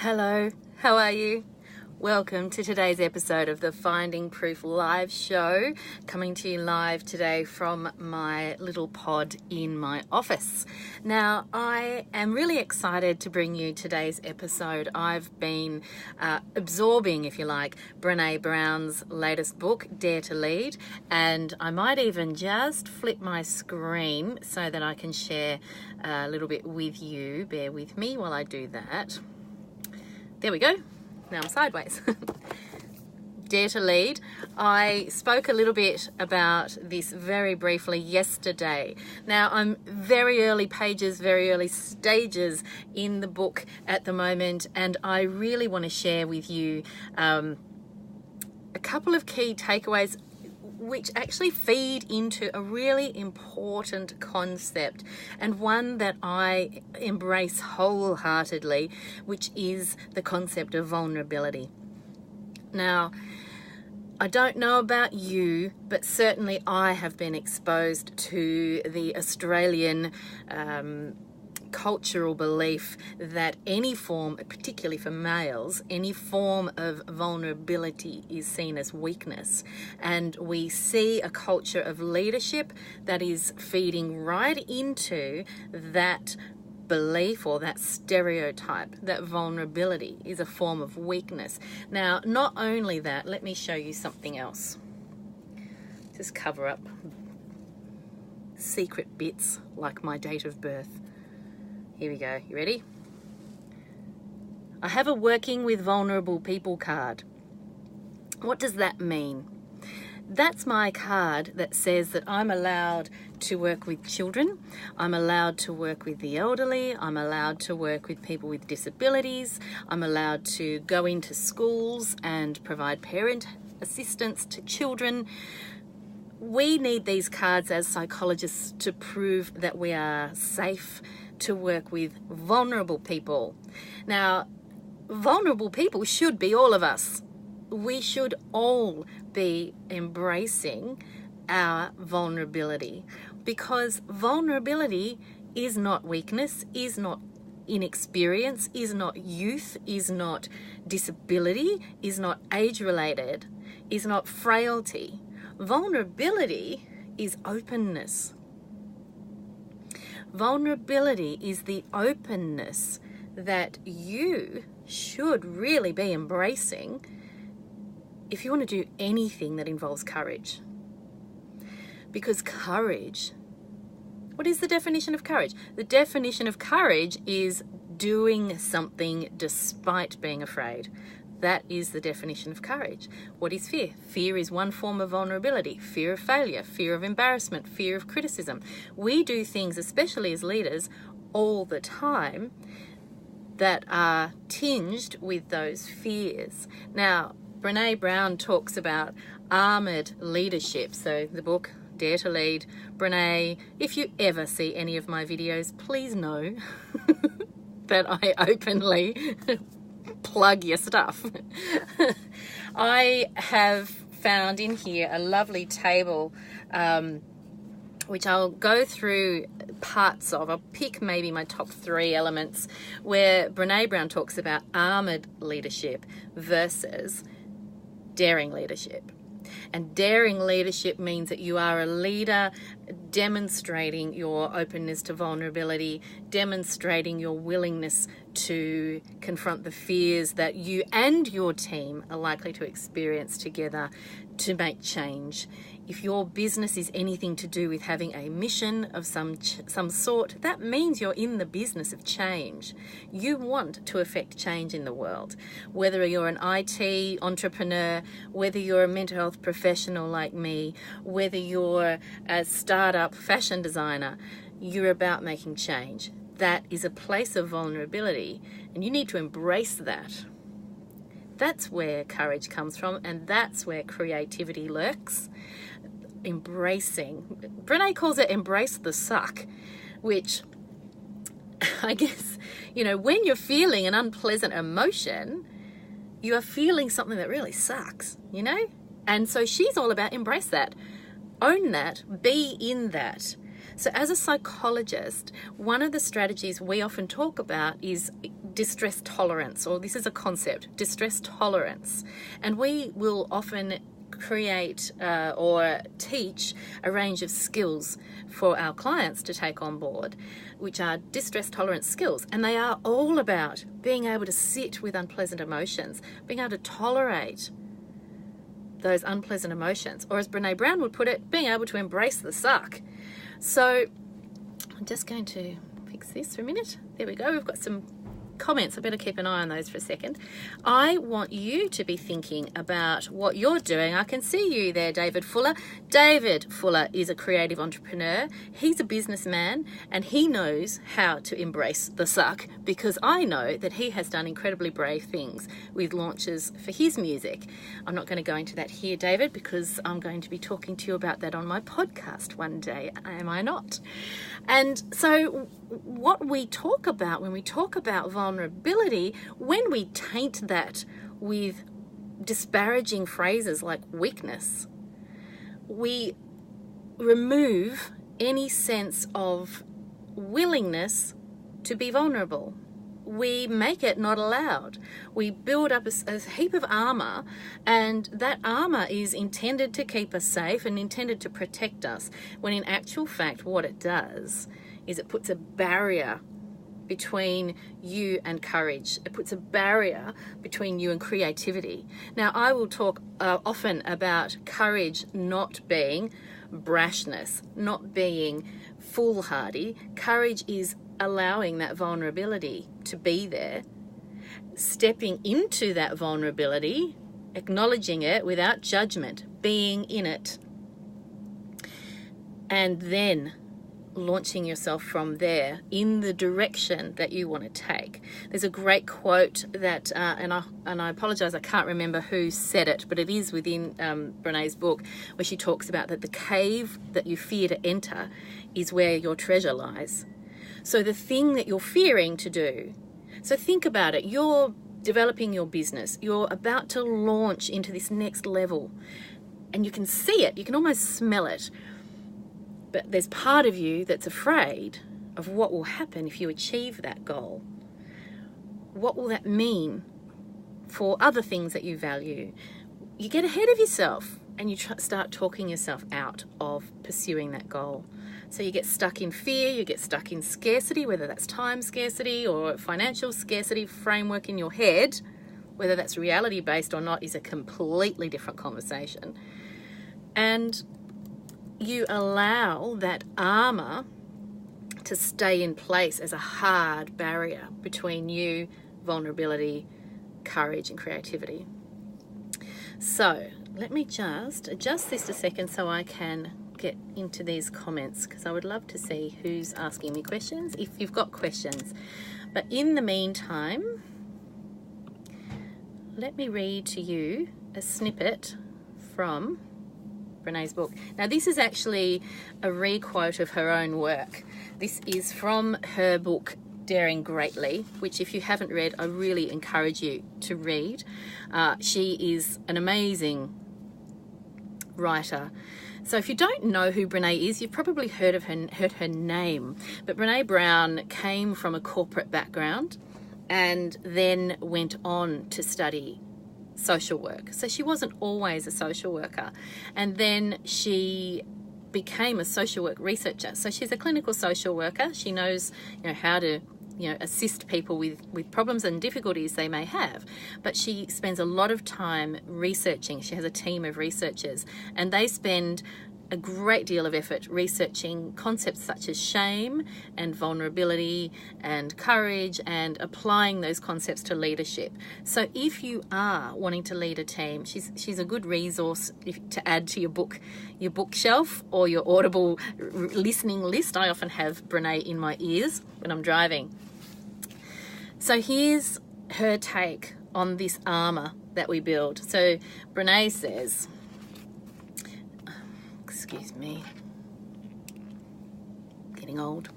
Hello, how are you? Welcome to today's episode of the Finding Proof live show, coming to you live today from my little pod in my office. Now, I am really excited to bring you today's episode. I've been absorbing, if you like, Brene Brown's latest book, Dare to Lead, and I might even just flip my screen so that I can share a little bit with you. Bear with me while I do that. There we go. Now I'm sideways. Dare to Lead. I spoke a little bit about this very briefly yesterday. Now I'm very early pages, very early stages in the book at the moment, and I really want to share with you a couple of key takeaways which actually feed into a really important concept, and one that I embrace wholeheartedly, which is the concept of vulnerability. Now, I don't know about you, but certainly I have been exposed to the Australian cultural belief that any form, particularly for males, any form of vulnerability is seen as weakness. And we see a culture of leadership that is feeding right into that belief or that stereotype that vulnerability is a form of weakness. Now, not only that, let me show you something else. Just cover up secret bits like my date of birth. Here we go. You ready? I have a working with vulnerable people card. What does that mean? That's my card that says that I'm allowed to work with children, I'm allowed to work with the elderly, I'm allowed to work with people with disabilities, I'm allowed to go into schools and provide parent assistance to children. We need these cards as psychologists to prove that we are safe to work with vulnerable people. Now, vulnerable people should be all of us. We should all be embracing our vulnerability, because vulnerability is not weakness, is not inexperience, is not youth, is not disability, is not age-related, is not frailty. Vulnerability is openness. Vulnerability is the openness that you should really be embracing if you want to do anything that involves courage. Because courage, what is the definition of courage? The definition of courage is doing something despite being afraid. That is the definition of courage. What is fear? Fear is one form of vulnerability. Fear of failure, fear of embarrassment, fear of criticism. We do things, especially as leaders, all the time that are tinged with those fears. Now, Brene Brown talks about armored leadership. So the book, Dare to Lead, Brene, if you ever see any of my videos, please know that I openly plug your stuff. I have found in here a lovely table which I'll go through parts of. I'll pick maybe my top 3 elements where Brene Brown talks about armored leadership versus daring leadership. And daring leadership means that you are a leader demonstrating your openness to vulnerability, demonstrating your willingness to confront the fears that you and your team are likely to experience together to make change. If your business is anything to do with having a mission of some sort, that means you're in the business of change. You want to affect change in the world. Whether you're an IT entrepreneur, whether you're a mental health professional like me, whether you're a startup fashion designer, you're about making change. That is a place of vulnerability, and you need to embrace that. That's where courage comes from, and that's where creativity lurks. Embracing. Brene calls it embrace the suck, which I guess, when you're feeling an unpleasant emotion, you are feeling something that really sucks, And so she's all about embrace that, own that, be in that. So as a psychologist, one of the strategies we often talk about is distress tolerance, or this is a concept, distress tolerance. And we will often create or teach a range of skills for our clients to take on board, which are distress tolerance skills. And they are all about being able to sit with unpleasant emotions, being able to tolerate those unpleasant emotions, or as Brene Brown would put it, being able to embrace the suck. So I'm just going to fix this for a minute. There we go. We've got some comments. I better keep an eye on those for a second. I want you to be thinking about what you're doing. I can see you there, David Fuller. David Fuller is a creative entrepreneur. He's a businessman, and he knows how to embrace the suck, because I know that he has done incredibly brave things with launches for his music. I'm not going to go into that here, David, because I'm going to be talking to you about that on my podcast one day, am I not? And so what we talk about when we talk about vulnerability, when we taint that with disparaging phrases like weakness, we remove any sense of willingness to be vulnerable. We make it not allowed. We build up a heap of armor, and that armor is intended to keep us safe and intended to protect us, when in actual fact what it does is it puts a barrier between you and courage. It puts a barrier between you and creativity. Now, I will talk often about courage not being brashness, not being foolhardy. Courage is allowing that vulnerability to be there, stepping into that vulnerability, acknowledging it without judgment, being in it, and then launching yourself from there in the direction that you want to take. There's a great quote that, and I apologize, I can't remember who said it, but it is within Brene's book, where she talks about that the cave that you fear to enter is where your treasure lies. So the thing that you're fearing to do, so think about it, you're developing your business, you're about to launch into this next level, and you can see it, you can almost smell it. But there's part of you that's afraid of what will happen if you achieve that goal. What will that mean for other things that you value? You get ahead of yourself and you start talking yourself out of pursuing that goal. So you get stuck in fear, you get stuck in scarcity, whether that's time scarcity or financial scarcity framework in your head. Whether that's reality-based or not is a completely different conversation. And you allow that armor to stay in place as a hard barrier between you, vulnerability, courage, and creativity. So let me just adjust this a second so I can get into these comments, because I would love to see who's asking me questions, if you've got questions. But in the meantime, let me read to you a snippet from Brene's book. Now, this is actually a re-quote of her own work. This is from her book, Daring Greatly, which if you haven't read, I really encourage you to read. She is an amazing writer. So if you don't know who Brene is, you've probably heard her name. But Brene Brown came from a corporate background and then went on to study social work. So she wasn't always a social worker. And then she became a social work researcher. So she's a clinical social worker. She knows, how to, assist people with problems and difficulties they may have. But she spends a lot of time researching. She has a team of researchers, and they spend a great deal of effort researching concepts such as shame and vulnerability and courage, and applying those concepts to leadership. So if you are wanting to lead a team, she's a good resource to add to your bookshelf or your Audible listening list. I often have Brene in my ears when I'm driving. So here's her take on this armor that we build. So Brene says, excuse me, getting old.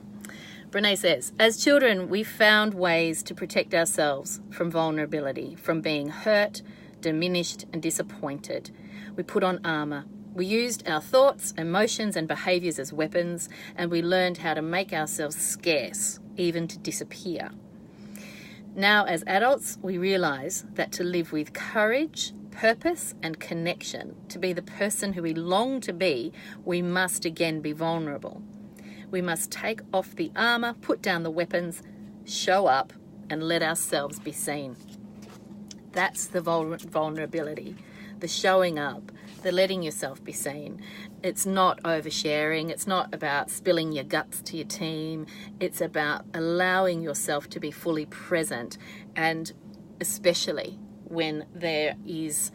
Brene says, as children, we found ways to protect ourselves from vulnerability, from being hurt, diminished, and disappointed. We put on armor. We used our thoughts, emotions, and behaviors as weapons, and we learned how to make ourselves scarce, even to disappear. Now, as adults, we realize that to live with courage, purpose, and connection, to be the person who we long to be, we must again be vulnerable. We must take off the armor, put down the weapons, show up, and let ourselves be seen. That's the vulnerability, the showing up, the letting yourself be seen. It's not oversharing. It's not about spilling your guts to your team. It's about allowing yourself to be fully present, and especially when there is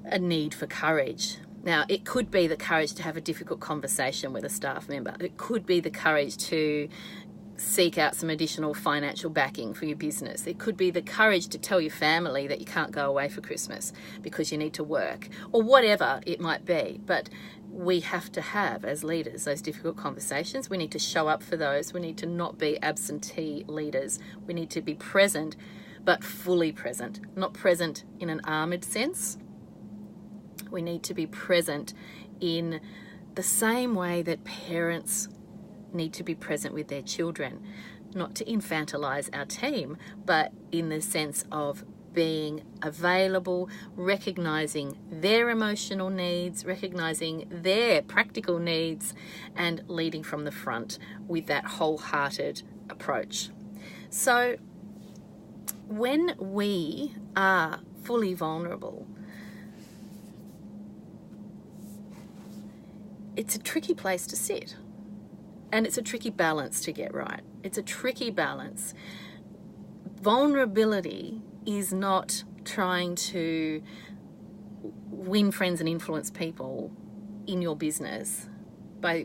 a need for courage. Now, it could be the courage to have a difficult conversation with a staff member. It could be the courage to seek out some additional financial backing for your business. It could be the courage to tell your family that you can't go away for Christmas because you need to work, or whatever it might be. But we have to have, as leaders, those difficult conversations. We need to show up for those. We need to not be absentee leaders. We need to be present, but fully present, not present in an armored sense. We need to be present in the same way that parents need to be present with their children, not to infantilize our team, but in the sense of being available, recognizing their emotional needs, recognizing their practical needs, and leading from the front with that wholehearted approach. So when we are fully vulnerable, it's a tricky place to sit. And it's a tricky balance to get right. It's a tricky balance. Vulnerability is not trying to win friends and influence people in your business by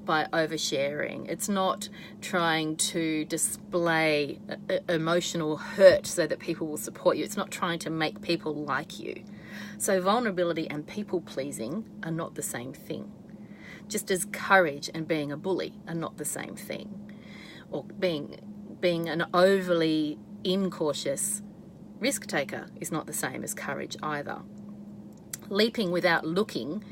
oversharing. It's not trying to display emotional hurt so that people will support you. It's not trying to make people like you. So vulnerability and people pleasing are not the same thing. Just as courage and being a bully are not the same thing. Or being an overly incautious risk taker is not the same as courage either. Leaping without looking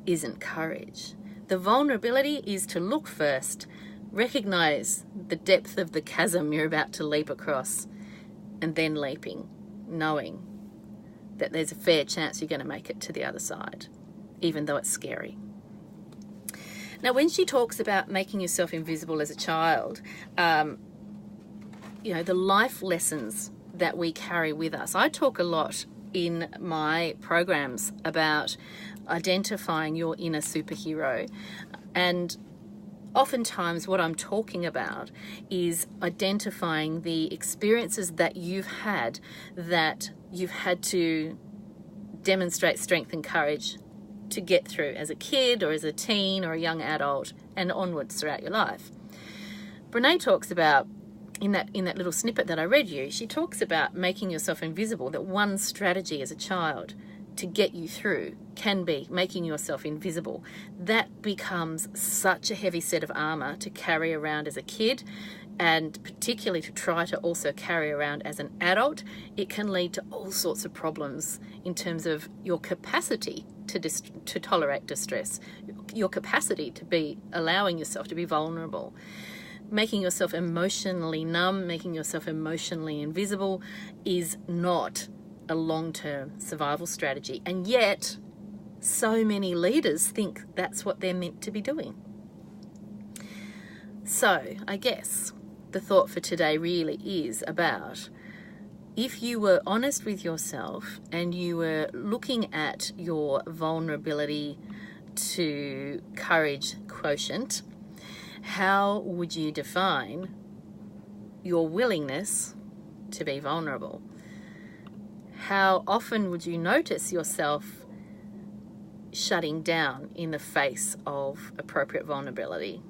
isn't courage. The vulnerability is to look first, recognize the depth of the chasm you're about to leap across, and then leaping, knowing that there's a fair chance you're going to make it to the other side, even though it's scary. Now, when she talks about making yourself invisible as a child, the life lessons that we carry with us. I talk a lot in my programs about identifying your inner superhero. And oftentimes what I'm talking about is identifying the experiences that you've had to demonstrate strength and courage to get through as a kid or as a teen or a young adult and onwards throughout your life. Brene talks about, in that little snippet that I read you, she talks about making yourself invisible, that one strategy as a child to get you through can be making yourself invisible. That becomes such a heavy set of armor to carry around as a kid, and particularly to try to also carry around as an adult. It can lead to all sorts of problems in terms of your capacity to tolerate distress, your capacity to be allowing yourself to be vulnerable. Making yourself emotionally numb, making yourself emotionally invisible is not a long-term survival strategy. And yet, so many leaders think that's what they're meant to be doing. So, I guess the thought for today really is about, if you were honest with yourself and you were looking at your vulnerability to courage quotient, how would you define your willingness to be vulnerable? How often would you notice yourself shutting down in the face of appropriate vulnerability,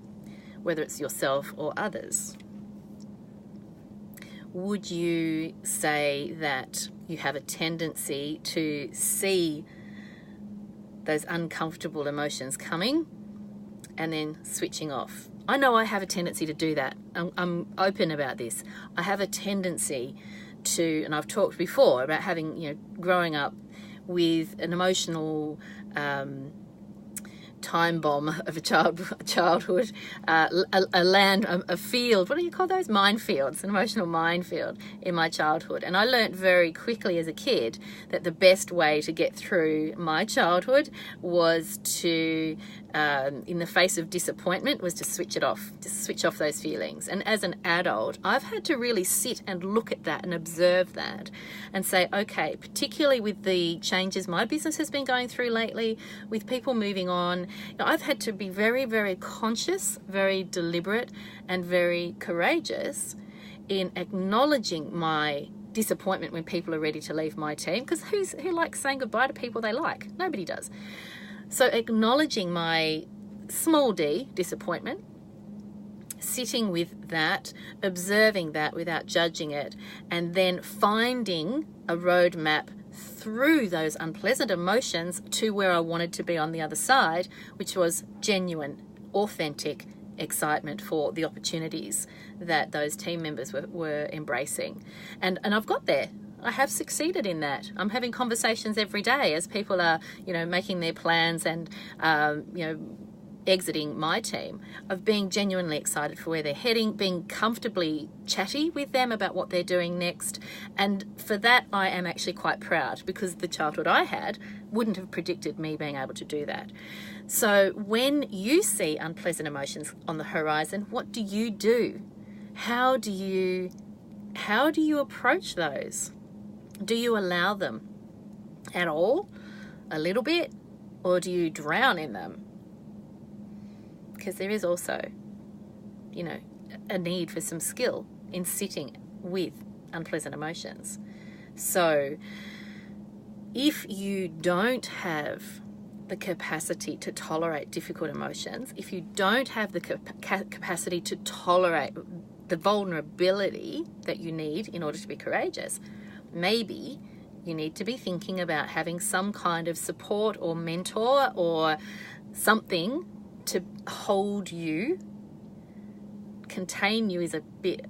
whether it's yourself or others? Would you say that you have a tendency to see those uncomfortable emotions coming and then switching off? I know I have a tendency to do that. I'm open about this. I have a tendency to, and I've talked before about having, growing up with an emotional time bomb of a childhood, a field, what do you call those? Minefields, an emotional minefield in my childhood. And I learned very quickly as a kid that the best way to get through my childhood was to, in the face of disappointment, was to switch it off, just switch off those feelings. And as an adult, I've had to really sit and look at that and observe that and say, okay, particularly with the changes my business has been going through lately, with people moving on, I've had to be very, very conscious, very deliberate, and very courageous in acknowledging my disappointment when people are ready to leave my team, because who likes saying goodbye to people they like? Nobody does. So acknowledging my small d disappointment, sitting with that, observing that without judging it, and then finding a roadmap through those unpleasant emotions to where I wanted to be on the other side, which was genuine, authentic excitement for the opportunities that those team members were embracing. And I've got there. I have succeeded in that. I'm having conversations every day as people are, making their plans and, exiting my team, of being genuinely excited for where they're heading, being comfortably chatty with them about what they're doing next. And for that, I am actually quite proud, because the childhood I had wouldn't have predicted me being able to do that. So when you see unpleasant emotions on the horizon, what do you do? How do you approach those? Do you allow them at all? A little bit? Or do you drown in them? Because there is also, a need for some skill in sitting with unpleasant emotions. So if you don't have the capacity to tolerate difficult emotions, if you don't have the capacity to tolerate the vulnerability that you need in order to be courageous, maybe you need to be thinking about having some kind of support or mentor or something to hold you. Contain you is a bit,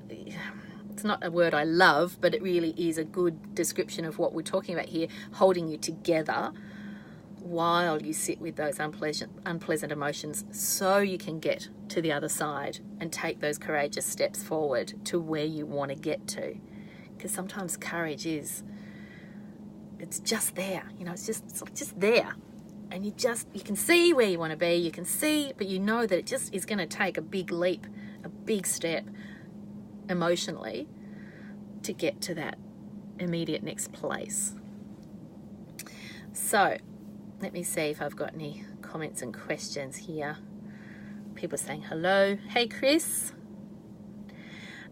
it's not a word I love, but it really is a good description of what we're talking about here, holding you together while you sit with those unpleasant emotions, so you can get to the other side and take those courageous steps forward to where you want to get to. Because sometimes courage it's just there, it's just there. And you can see where you want to be, you can see, but you know that it just is going to take a big leap, a big step emotionally to get to that immediate next place. So let me see if I've got any comments and questions here. People saying hello. Hey, Chris.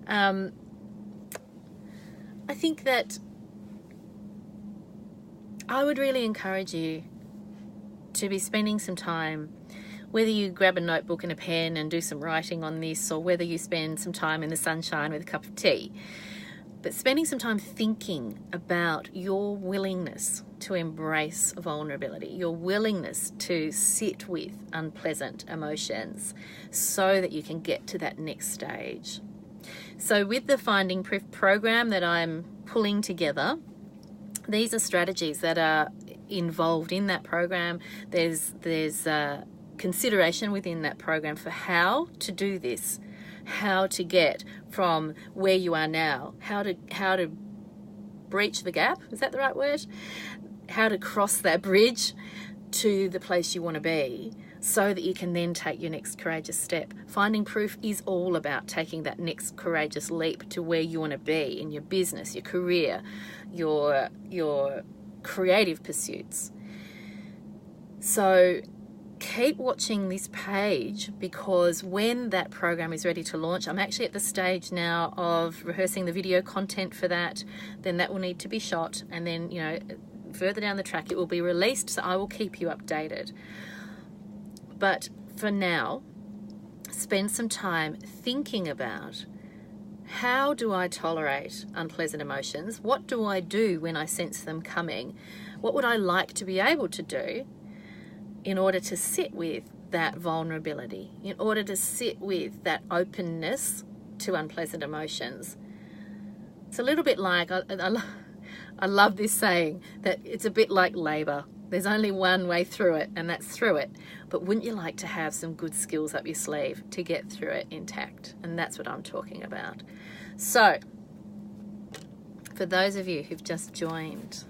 I think that I would really encourage you to be spending some time, whether you grab a notebook and a pen and do some writing on this, or whether you spend some time in the sunshine with a cup of tea, but spending some time thinking about your willingness to embrace vulnerability, your willingness to sit with unpleasant emotions so that you can get to that next stage. So with the Finding Proof program that I'm pulling together, these are strategies that are involved in that program. There's consideration within that program for how to do this, how to get from where you are now, how to breach the gap, is that the right word? How to cross that bridge to the place you want to be, so that you can then take your next courageous step. Finding Proof is all about taking that next courageous leap to where you want to be in your business, your career, your creative pursuits. So keep watching this page, because when that program is ready to launch, I'm actually at the stage now of rehearsing the video content for that. Then that will need to be shot, and then further down the track it will be released, so I will keep you updated. But for now, spend some time thinking about, how do I tolerate unpleasant emotions? What do I do when I sense them coming? What would I like to be able to do in order to sit with that vulnerability, in order to sit with that openness to unpleasant emotions? It's a little bit like, I love this saying, that it's a bit like labour. There's only one way through it, and that's through it. But wouldn't you like to have some good skills up your sleeve to get through it intact? And that's what I'm talking about. So, for those of you who've just joined,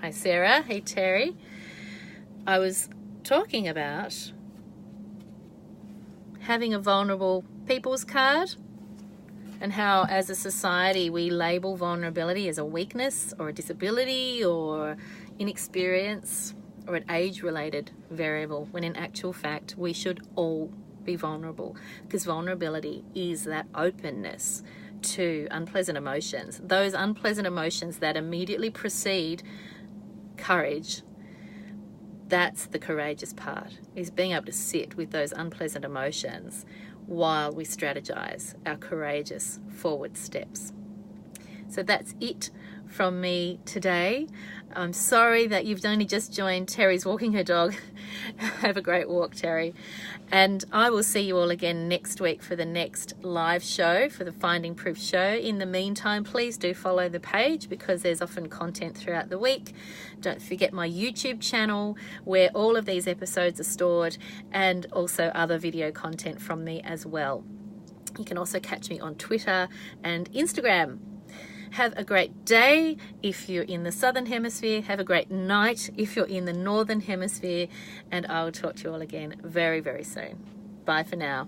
hi Sarah, hey Terry, I was talking about having a vulnerable people's card and how as a society we label vulnerability as a weakness or a disability or inexperience or an age-related variable, when in actual fact we should all be vulnerable, because vulnerability is that openness to unpleasant emotions, those unpleasant emotions that immediately precede courage. That's the courageous part, is being able to sit with those unpleasant emotions while we strategize our courageous forward steps. So that's it from me today. I'm sorry that you've only just joined. Terry's walking her dog. Have a great walk, Terry. And I will see you all again next week for the next live show, for the Finding Proof show. In the meantime, please do follow the page because there's often content throughout the week. Don't forget my YouTube channel where all of these episodes are stored, and also other video content from me as well. You can also catch me on Twitter and Instagram. Have a great day if you're in the Southern Hemisphere. Have a great night if you're in the Northern Hemisphere. And I will talk to you all again very, very soon. Bye for now.